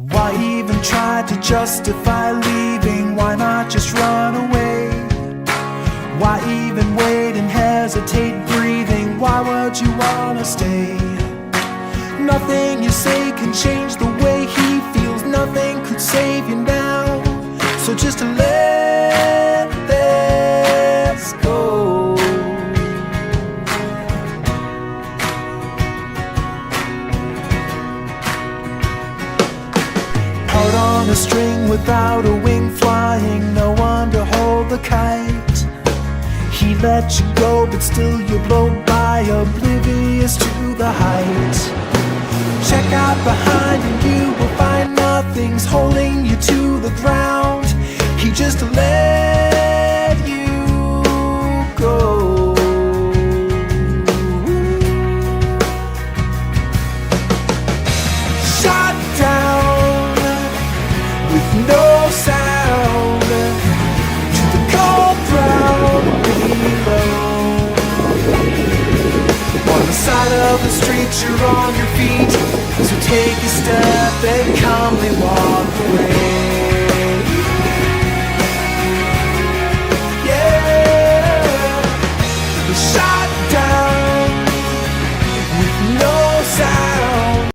Why even try to justify leaving? Why not just run away? Why even wait and hesitate breathing? Why would you wanna stay? Nothing you say can change the way he feels. Nothing could save you now. So just let this go. Out on a string without a wing flying, no one to hold the kite. He let you go, but still you blow by, oblivious to the height. Check out behind and you will find nothing's holding you to the ground. He just let you go. Shot down with no sound to the cold ground below. On the side of the street you're on your feet, so take a step and calmly walk away.